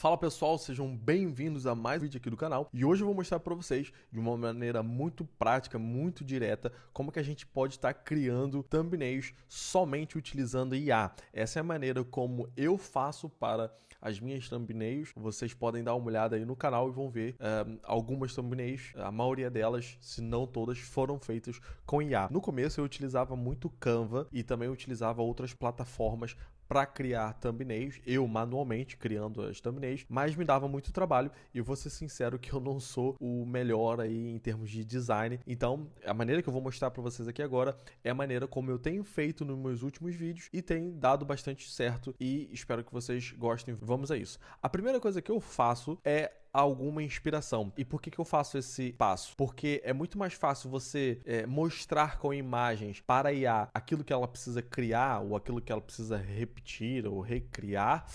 Fala pessoal, sejam bem-vindos a mais um vídeo aqui do canal e hoje eu vou mostrar para vocês de uma maneira muito prática, muito direta, como que a gente pode estar criando thumbnails somente utilizando IA. Essa é a maneira como eu faço para as minhas thumbnails. Vocês podem dar uma olhada aí no canal e vão ver algumas thumbnails, a maioria delas, se não todas, foram feitas com IA. No começo eu utilizava muito Canva e também utilizava outras plataformas para criar thumbnails, eu manualmente criando as thumbnails, mas me dava muito trabalho e eu vou ser sincero que eu não sou o melhor aí em termos de design. Então, a maneira que eu vou mostrar para vocês aqui agora é a maneira como eu tenho feito nos meus últimos vídeos e tem dado bastante certo e espero que vocês gostem. Vamos a isso. A primeira coisa que eu faço é alguma inspiração. E por que eu faço esse passo? Porque é muito mais fácil você mostrar com imagens para a IA aquilo que ela precisa criar ou aquilo que ela precisa repetir ou recriar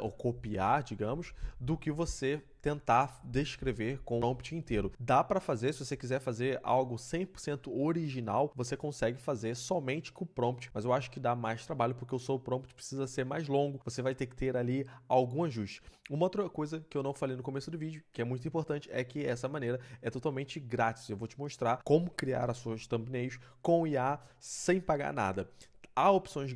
ou copiar, digamos, do que você tentar descrever com o prompt inteiro. Dá para fazer, se você quiser fazer algo 100% original, você consegue fazer somente com o prompt, mas eu acho que dá mais trabalho porque o seu prompt precisa ser mais longo, você vai ter que ter ali algum ajuste. Uma outra coisa que eu não falei no começo do vídeo, que é muito importante, é que essa maneira é totalmente grátis. Eu vou te mostrar como criar as suas thumbnails com IA sem pagar nada. Há opções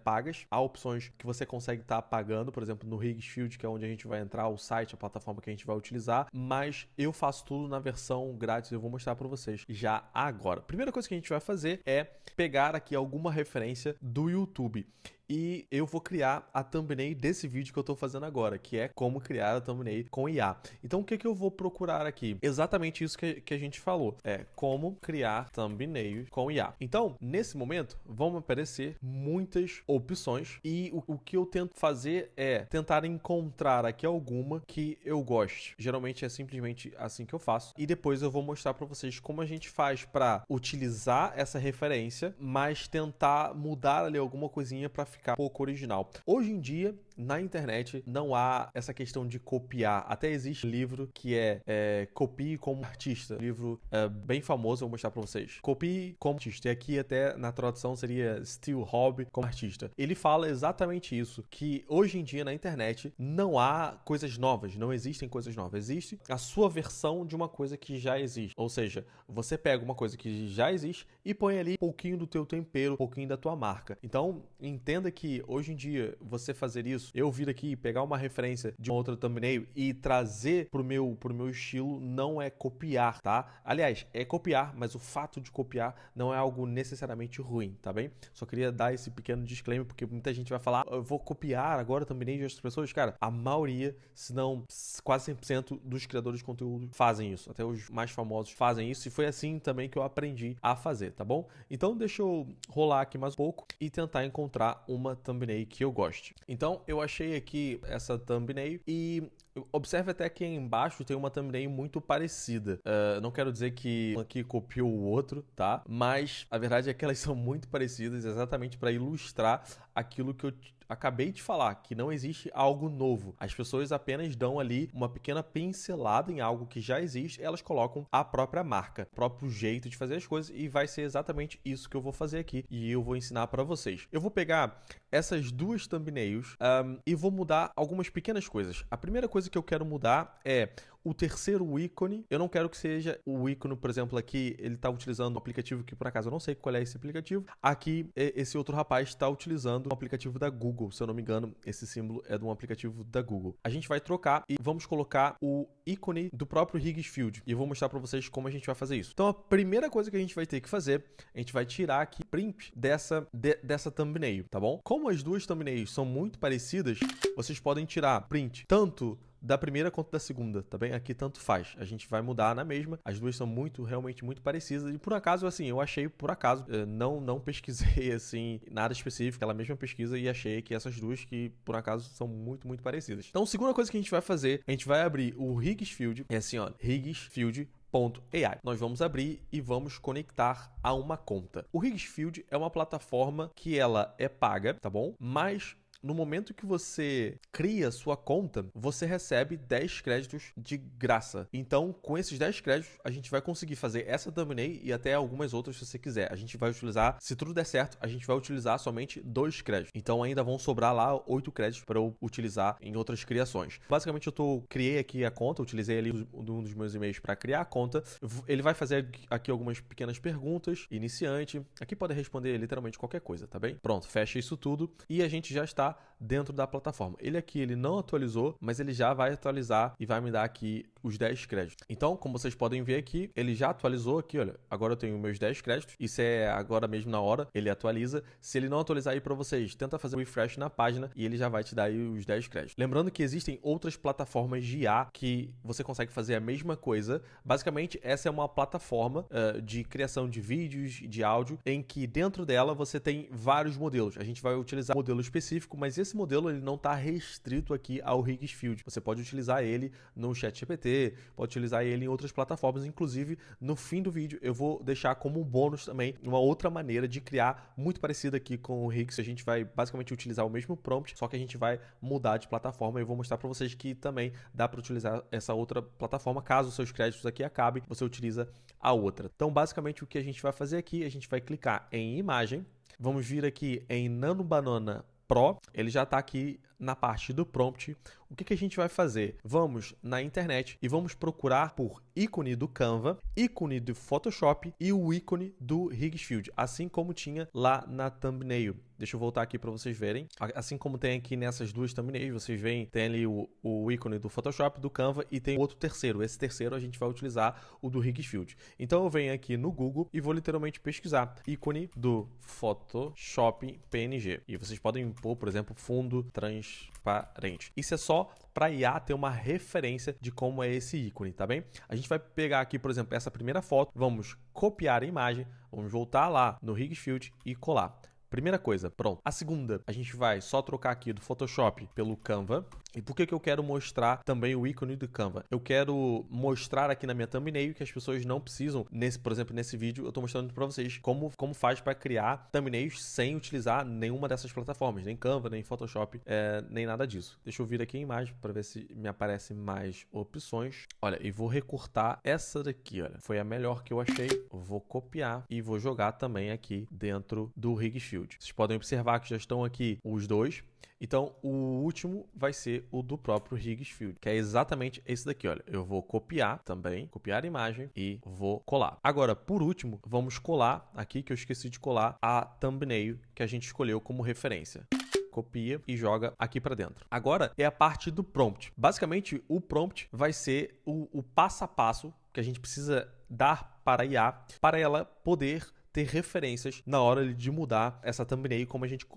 pagas, há opções que você consegue estar pagando, por exemplo, no Higgsfield, que é onde a gente vai entrar, o site, a plataforma que a gente vai utilizar, mas eu faço tudo na versão grátis e eu vou mostrar para vocês já agora. Primeira coisa que a gente vai fazer é pegar aqui alguma referência do YouTube. E eu vou criar a thumbnail desse vídeo que eu estou fazendo agora, que é como criar a thumbnail com IA. Então, o que eu vou procurar aqui? Exatamente isso que a gente falou. É como criar thumbnail com IA. Então, nesse momento, vão aparecer muitas opções e o que eu tento fazer é tentar encontrar aqui alguma que eu goste. Geralmente é simplesmente assim que eu faço. E depois eu vou mostrar para vocês como a gente faz para utilizar essa referência, mas tentar mudar ali alguma coisinha para ficar um pouco original. Hoje em dia, na internet, não há essa questão de copiar. Até existe um livro que é Copie como Artista. Livro bem famoso, eu vou mostrar para vocês. Copie como Artista. E aqui até na tradução seria Still Hobby como Artista. Ele fala exatamente isso, que hoje em dia na internet não há coisas novas, não existem coisas novas. Existe a sua versão de uma coisa que já existe. Ou seja, você pega uma coisa que já existe e põe ali um pouquinho do teu tempero, um pouquinho da tua marca. Então, entenda que hoje em dia você fazer isso, eu vir aqui pegar uma referência de uma outra thumbnail e trazer pro meu estilo não é copiar, tá? Aliás, é copiar, mas o fato de copiar não é algo necessariamente ruim, tá bem? Só queria dar esse pequeno disclaimer porque muita gente vai falar, eu vou copiar agora a thumbnail de outras pessoas. Cara, a maioria, se não quase 100% dos criadores de conteúdo fazem isso. Até os mais famosos fazem isso e foi assim também que eu aprendi a fazer, tá bom? Então deixa eu rolar aqui mais um pouco e tentar encontrar uma thumbnail que eu goste. Então eu achei aqui essa thumbnail e observe até que aí embaixo tem uma thumbnail muito parecida. Não quero dizer que um aqui copiou o outro, tá? Mas a verdade é que elas são muito parecidas exatamente para ilustrar aquilo que eu acabei de falar, que não existe algo novo. As pessoas apenas dão ali uma pequena pincelada em algo que já existe, elas colocam a própria marca, o próprio jeito de fazer as coisas e vai ser exatamente isso que eu vou fazer aqui e eu vou ensinar para vocês. Eu vou pegar essas duas thumbnails e vou mudar algumas pequenas coisas. A primeira coisa que eu quero mudar é o terceiro ícone. Eu não quero que seja o ícone, por exemplo, aqui ele está utilizando um aplicativo que por acaso eu não sei qual é esse aplicativo. Aqui esse outro rapaz está utilizando um aplicativo da Google. Se eu não me engano, esse símbolo é de um aplicativo da Google. A gente vai trocar e vamos colocar o ícone do próprio Higgsfield. E eu vou mostrar para vocês como a gente vai fazer isso. Então, a primeira coisa que a gente vai ter que fazer, a gente vai tirar aqui print dessa thumbnail, tá bom? Como as duas thumbnails são muito parecidas, vocês podem tirar print tanto da primeira quanto da segunda, tá bem? Aqui tanto faz. A gente vai mudar na mesma. As duas são realmente muito parecidas. E por acaso, assim, eu achei por acaso, não pesquisei, assim, nada específico, aquela mesma pesquisa e achei que essas duas que, por acaso, são muito parecidas. Então, a segunda coisa que a gente vai fazer, a gente vai abrir o Higgsfield, é assim, ó, Higgsfield.ai. Nós vamos abrir e vamos conectar a uma conta. O Higgsfield é uma plataforma que ela é paga, tá bom? Mas no momento que você cria sua conta, você recebe 10 créditos de graça. Então, com esses 10 créditos, a gente vai conseguir fazer essa thumbnail e até algumas outras se você quiser. A gente vai utilizar, se tudo der certo, a gente vai utilizar somente 2 créditos. Então, ainda vão sobrar lá 8 créditos para eu utilizar em outras criações. Basicamente, eu criei aqui a conta, utilizei ali um dos meus e-mails para criar a conta. Ele vai fazer aqui algumas pequenas perguntas, iniciante. Aqui pode responder literalmente qualquer coisa, tá bem? Pronto, fecha isso tudo e a gente já está dentro da plataforma. Ele não atualizou, mas ele já vai atualizar e vai me dar aqui os 10 créditos. Então, como vocês podem ver aqui, ele já atualizou aqui, olha, agora eu tenho meus 10 créditos, isso é agora mesmo na hora, ele atualiza. Se ele não atualizar aí para vocês, tenta fazer um refresh na página e ele já vai te dar aí os 10 créditos. Lembrando que existem outras plataformas de IA que você consegue fazer a mesma coisa. Basicamente, essa é uma plataforma de criação de vídeos, de áudio, em que dentro dela você tem vários modelos. A gente vai utilizar um modelo específico, mas esse modelo ele não está restrito aqui ao Higgsfield. Você pode utilizar ele no ChatGPT, pode utilizar ele em outras plataformas, inclusive no fim do vídeo eu vou deixar como um bônus também uma outra maneira de criar muito parecida aqui com o Higgs. A gente vai basicamente utilizar o mesmo prompt, só que a gente vai mudar de plataforma e eu vou mostrar para vocês que também dá para utilizar essa outra plataforma. Caso os seus créditos aqui acabem, você utiliza a outra. Então basicamente o que a gente vai fazer aqui, a gente vai clicar em imagem, vamos vir aqui em Nano Banana Pro, ele já está aqui na parte do prompt. O que a gente vai fazer? Vamos na internet e vamos procurar por ícone do Canva, ícone do Photoshop e o ícone do Higgsfield, assim como tinha lá na thumbnail. Deixa eu voltar aqui para vocês verem. Assim como tem aqui nessas duas thumbnails, vocês veem, tem ali o ícone do Photoshop, do Canva e tem outro terceiro. Esse terceiro a gente vai utilizar o do Higgsfield. Então eu venho aqui no Google e vou literalmente pesquisar ícone do Photoshop PNG. E vocês podem pôr, por exemplo, fundo transparente. Isso é só para IA ter uma referência de como é esse ícone, tá bem? A gente vai pegar aqui, por exemplo, essa primeira foto, vamos copiar a imagem, vamos voltar lá no Higgsfield e colar. Primeira coisa, pronto. A segunda, a gente vai só trocar aqui do Photoshop pelo Canva. E por que eu quero mostrar também o ícone do Canva? Eu quero mostrar aqui na minha thumbnail que as pessoas não precisam, por exemplo, nesse vídeo, eu estou mostrando para vocês como faz para criar thumbnails sem utilizar nenhuma dessas plataformas, nem Canva, nem Photoshop, nem nada disso. Deixa eu vir aqui em imagem para ver se me aparecem mais opções. Olha, e vou recortar essa daqui, olha. Foi a melhor que eu achei. Vou copiar e vou jogar também aqui dentro do Higgsfield. Vocês podem observar que já estão aqui os dois. Então, o último vai ser o do próprio Higgsfield, que é exatamente esse daqui, olha. Eu vou copiar também, copiar a imagem e vou colar. Agora, por último, vamos colar aqui, que eu esqueci de colar, a thumbnail que a gente escolheu como referência. Copia e joga aqui para dentro. Agora é a parte do prompt. Basicamente, o prompt vai ser o passo a passo que a gente precisa dar para a IA, para ela poder ter referências na hora de mudar essa thumbnail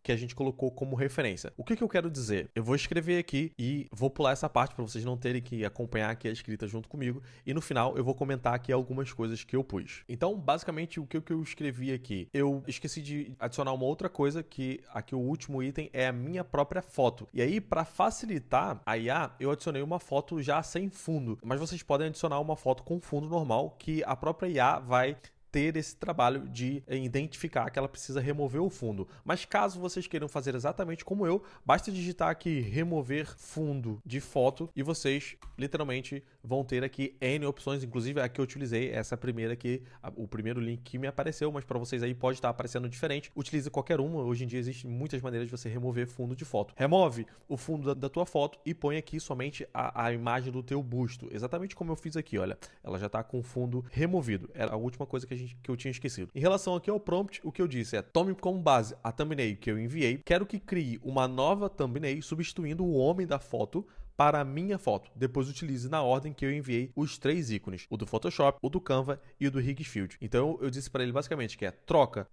que a gente colocou como referência. O que eu quero dizer? Eu vou escrever aqui e vou pular essa parte para vocês não terem que acompanhar aqui a escrita junto comigo e no final eu vou comentar aqui algumas coisas que eu pus. Então, basicamente, o que eu escrevi aqui? Eu esqueci de adicionar uma outra coisa que aqui o último item é a minha própria foto. E aí, para facilitar a IA, eu adicionei uma foto já sem fundo, mas vocês podem adicionar uma foto com fundo normal que a própria IA vai ter esse trabalho de identificar que ela precisa remover o fundo. Mas caso vocês queiram fazer exatamente como eu, basta digitar aqui remover fundo de foto e vocês literalmente vão ter aqui N opções, inclusive a que eu utilizei, essa primeira aqui, o primeiro link que me apareceu, mas para vocês aí pode estar aparecendo diferente. Utilize qualquer uma, hoje em dia existem muitas maneiras de você remover fundo de foto. Remove o fundo da tua foto e põe aqui somente a imagem do teu busto, exatamente como eu fiz aqui, olha, ela já está com o fundo removido. Era a última coisa que eu tinha esquecido. Em relação aqui ao prompt, o que eu disse é: tome como base a thumbnail que eu enviei, quero que crie uma nova thumbnail substituindo o homem da foto para a minha foto. Depois utilize na ordem que eu enviei os 3 ícones, o do Photoshop, o do Canva e o do Higgsfield. Então eu disse para ele basicamente que troca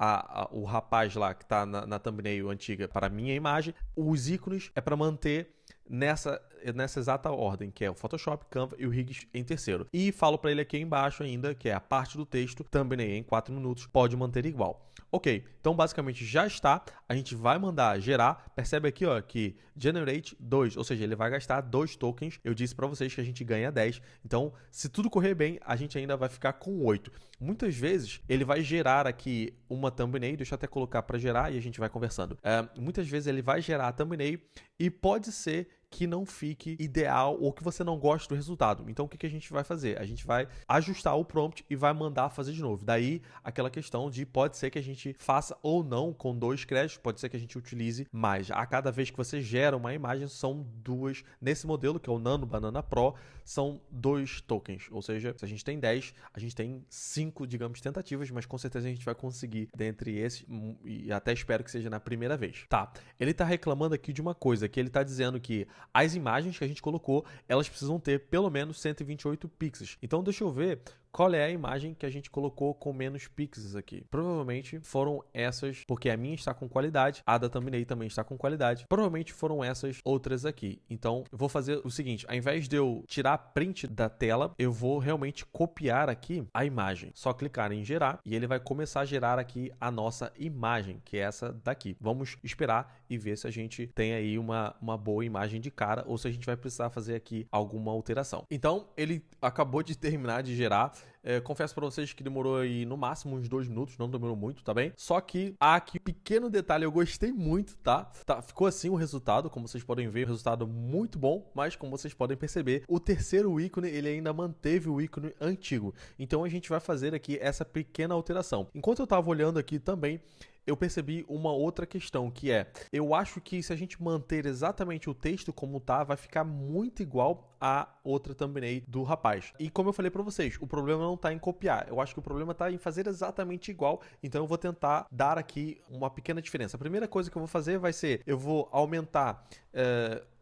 o rapaz lá que está na thumbnail antiga para a minha imagem, os ícones é para manter nessa exata ordem, que é o Photoshop, Canva e o Rigs em terceiro. E falo para ele aqui embaixo ainda, que é a parte do texto, thumbnail em 4 minutos, pode manter igual. Ok, então basicamente já está, a gente vai mandar gerar, percebe aqui ó, que generate 2, ou seja, ele vai gastar 2 tokens, eu disse para vocês que a gente ganha 10, então se tudo correr bem, a gente ainda vai ficar com 8. Muitas vezes ele vai gerar aqui uma thumbnail, deixa eu até colocar para gerar e a gente vai conversando. Muitas vezes ele vai gerar a thumbnail e pode ser que não fique ideal ou que você não goste do resultado. Então, o que a gente vai fazer? A gente vai ajustar o prompt e vai mandar fazer de novo. Daí, aquela questão de pode ser que a gente faça ou não com 2 créditos, pode ser que a gente utilize mais. A cada vez que você gera uma imagem, são 2. Nesse modelo, que é o Nano Banana Pro, são 2 tokens. Ou seja, se a gente tem 10, a gente tem 5, digamos, tentativas, mas com certeza a gente vai conseguir dentre esses, e até espero que seja na primeira vez. Tá, ele tá reclamando aqui de uma coisa, que ele tá dizendo que as imagens que a gente colocou, elas precisam ter pelo menos 128 pixels. Então deixa eu ver qual é a imagem que a gente colocou com menos pixels aqui. Provavelmente foram essas, porque a minha está com qualidade, a da thumbnail também está com qualidade. Provavelmente foram essas outras aqui. Então eu vou fazer o seguinte, ao invés de eu tirar print da tela, eu vou realmente copiar aqui a imagem. Só clicar em gerar e ele vai começar a gerar aqui a nossa imagem, que é essa daqui. Vamos esperar e ver se a gente tem aí uma boa imagem de cara ou se a gente vai precisar fazer aqui alguma alteração. Então ele acabou de terminar de gerar. Confesso para vocês que demorou aí no máximo uns 2 minutos, não demorou muito, tá bem? Só que há aqui pequeno detalhe, eu gostei muito, tá? Ficou assim o resultado, como vocês podem ver, o resultado muito bom, mas como vocês podem perceber, o terceiro ícone, ele ainda manteve o ícone antigo. Então a gente vai fazer aqui essa pequena alteração. Enquanto eu tava olhando aqui também, eu percebi uma outra questão, que é, eu acho que se a gente manter exatamente o texto como tá, vai ficar muito igual a outra thumbnail do rapaz. E como eu falei para vocês, o problema não tá em copiar, eu acho que o problema tá em fazer exatamente igual, então eu vou tentar dar aqui uma pequena diferença. A primeira coisa que eu vou fazer vai ser, eu vou aumentar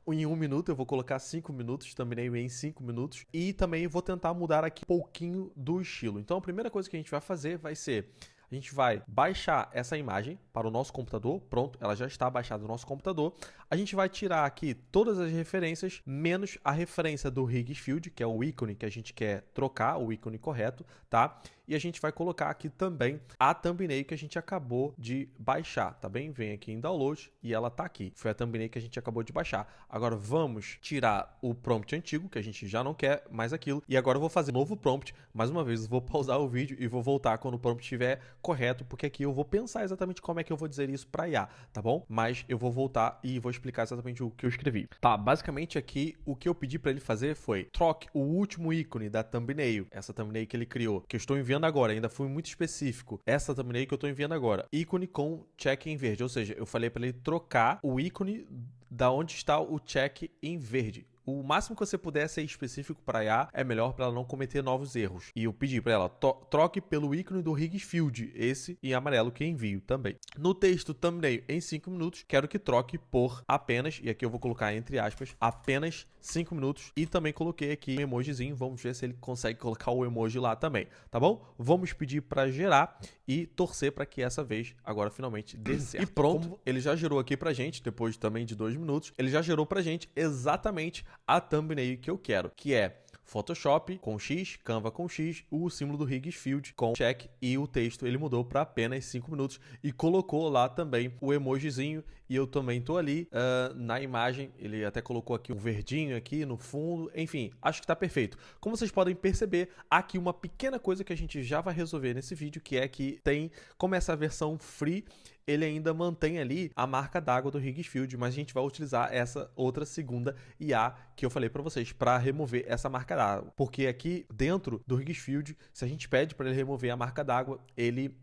em 1 minuto, eu vou colocar 5 minutos, thumbnail em 5 minutos, e também vou tentar mudar aqui um pouquinho do estilo. Então a primeira coisa que a gente vai fazer vai ser, a gente vai baixar essa imagem para o nosso computador, pronto, ela já está baixada no nosso computador. A gente vai tirar aqui todas as referências, menos a referência do Rigs Field, que é o ícone que a gente quer trocar, o ícone correto, tá? E a gente vai colocar aqui também a thumbnail que a gente acabou de baixar, tá bem? Vem aqui em download e ela tá aqui. Foi a thumbnail que a gente acabou de baixar. Agora vamos tirar o prompt antigo, que a gente já não quer mais aquilo. E agora eu vou fazer um novo prompt. Mais uma vez, eu vou pausar o vídeo e vou voltar quando o prompt estiver correto, porque aqui eu vou pensar exatamente como é que eu vou dizer isso para IA, tá bom? Mas eu vou voltar e vou explicar exatamente o que eu escrevi. Tá, basicamente aqui o que eu pedi para ele fazer foi troque o último ícone da thumbnail, essa thumbnail que ele criou, que eu estou enviando agora, ainda fui muito específico, essa thumbnail que eu estou enviando agora, ícone com check em verde, ou seja, eu falei para ele trocar o ícone da onde está o check em verde. O máximo que você puder ser específico para a IA é melhor para ela não cometer novos erros. E eu pedi para ela, troque pelo ícone do Rigs Field, esse em amarelo que envio também. No texto thumbnail em 5 minutos, quero que troque por apenas, e aqui eu vou colocar entre aspas, apenas 5 minutos. E também coloquei aqui um emojizinho, vamos ver se ele consegue colocar o emoji lá também, tá bom? Vamos pedir para gerar e torcer para que essa vez agora finalmente dê certo. E pronto, ele já gerou aqui pra gente, depois também de 2 minutos, ele já gerou pra gente exatamente a thumbnail que eu quero, que é Photoshop com X, Canva com X, o símbolo do Rigs Field com check e o texto ele mudou para apenas 5 minutos e colocou lá também o emojizinho e eu também tô ali na imagem, ele até colocou aqui um verdinho aqui no fundo, enfim, acho que tá perfeito. Como vocês podem perceber, aqui uma pequena coisa que a gente já vai resolver nesse vídeo, que é que tem, como essa versão free, ele ainda mantém ali a marca d'água do Rigs Field, mas a gente vai utilizar essa outra segunda IA que eu falei para vocês para remover essa marca d'água, porque aqui dentro do Rigs Field, se a gente pede para ele remover a marca d'água, ele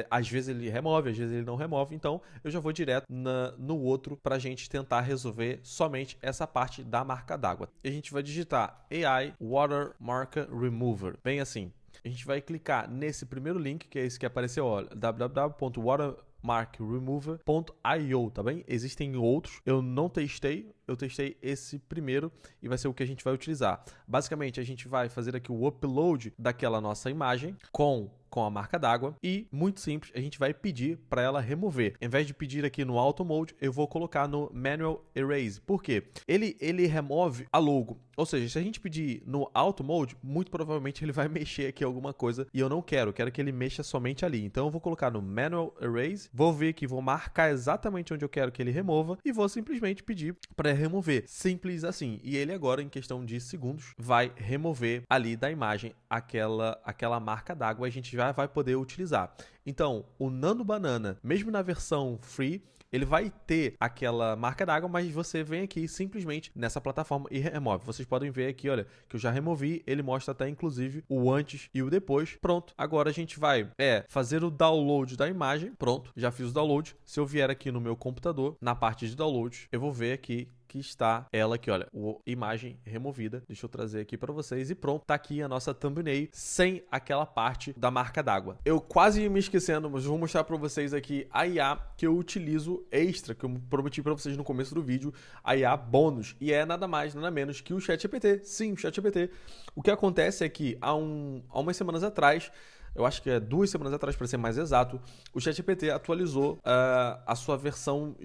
às vezes ele remove, às vezes ele não remove, então eu já vou direto no outro para a gente tentar resolver somente essa parte da marca d'água. E a gente vai digitar AI Watermark Remover, bem assim. A gente vai clicar nesse primeiro link, que é esse que apareceu, ó, www.watermarkremover.io, tá bem? Existem outros, eu não testei, eu testei esse primeiro e vai ser o que a gente vai utilizar. Basicamente, a gente vai fazer aqui o upload daquela nossa imagem com com a marca d'água e, muito simples, a gente vai pedir para ela remover. Em vez de pedir aqui no Auto Mode, eu vou colocar no Manual Erase. Por quê? Ele remove a logo. Ou seja, se a gente pedir no Auto Mode, muito provavelmente ele vai mexer aqui alguma coisa e eu não quero que ele mexa somente ali. Então eu vou colocar no Manual Erase, vou vir aqui, vou marcar exatamente onde eu quero que ele remova e vou simplesmente pedir para remover. Simples assim. E ele agora, em questão de segundos, vai remover ali da imagem aquela marca d'água e a gente já vai poder utilizar. Então, o Nano Banana, mesmo na versão free, ele vai ter aquela marca d'água, mas você vem aqui simplesmente nessa plataforma e remove. Vocês podem ver aqui, olha, que eu já removi, ele mostra até inclusive o antes e o depois. Pronto, agora a gente vai fazer o download da imagem. Pronto, já fiz o download. Se eu vier aqui no meu computador, na parte de download, eu vou ver aqui que está ela aqui, olha, imagem removida. Deixa eu trazer aqui para vocês e pronto, tá aqui a nossa thumbnail sem aquela parte da marca d'água. Eu quase ia me esquecendo, mas vou mostrar para vocês aqui a IA que eu utilizo extra, que eu prometi para vocês no começo do vídeo, a IA bônus, e é nada mais, nada menos que o ChatGPT. Sim, o ChatGPT. O que acontece é que há umas semanas atrás, eu acho que é 2 semanas atrás, para ser mais exato, o ChatGPT atualizou a sua versão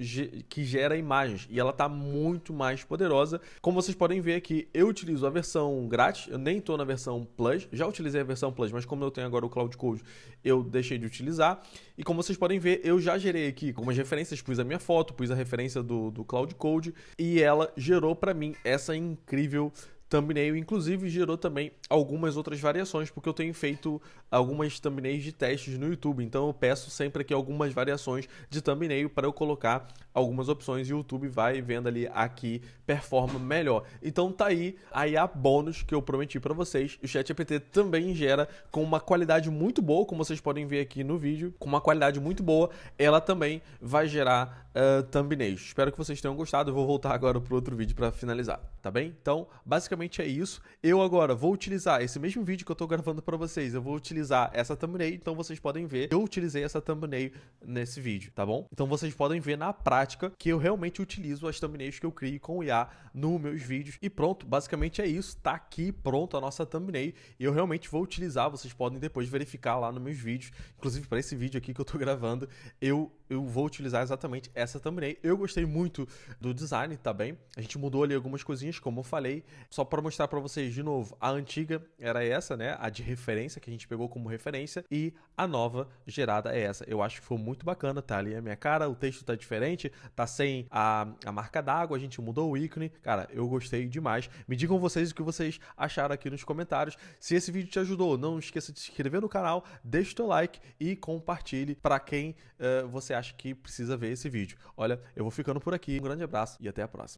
que gera imagens e ela está muito mais poderosa. Como vocês podem ver aqui, eu utilizo a versão grátis, eu nem estou na versão Plus, já utilizei a versão Plus, mas como eu tenho agora o Cloud Code, eu deixei de utilizar. E como vocês podem ver, eu já gerei aqui algumas referências, pus a minha foto, pus a referência do Cloud Code e ela gerou para mim essa incrível thumbnail, inclusive gerou também algumas outras variações, porque eu tenho feito algumas thumbnails de testes no YouTube, então eu peço sempre aqui algumas variações de thumbnail para eu colocar algumas opções e o YouTube vai vendo ali aqui performa melhor. Então tá aí a IA bônus que eu prometi para vocês. O ChatGPT também gera com uma qualidade muito boa, como vocês podem ver aqui no vídeo, com uma qualidade muito boa, ela também vai gerar thumbnails. Espero que vocês tenham gostado. Eu vou voltar agora para outro vídeo para finalizar, tá bem? Então, basicamente é isso. Eu agora vou utilizar esse mesmo vídeo que eu tô gravando para vocês. Eu vou utilizar essa thumbnail, então vocês podem ver. Eu utilizei essa thumbnail nesse vídeo, tá bom? Então vocês podem ver na prática que eu realmente utilizo as thumbnails que eu crio com o IA nos meus vídeos. E pronto, basicamente é isso. Tá aqui pronto a nossa thumbnail e eu realmente vou utilizar. Vocês podem depois verificar lá nos meus vídeos. Inclusive para esse vídeo aqui que eu tô gravando, eu vou utilizar exatamente essa thumbnail. Eu gostei muito do design, tá bem? A gente mudou ali algumas coisinhas, como eu falei, só para mostrar para vocês de novo. A antiga era essa, né? A de referência, que a gente pegou como referência, e a nova gerada é essa. Eu acho que foi muito bacana, tá ali a minha cara, o texto tá diferente, tá sem a marca d'água, a gente mudou o ícone. Cara, eu gostei demais. Me digam vocês o que vocês acharam aqui nos comentários. Se esse vídeo te ajudou, não esqueça de se inscrever no canal, deixe o teu like e compartilhe para quem você acha que precisa ver esse vídeo. Olha, eu vou ficando por aqui. Um grande abraço e até a próxima.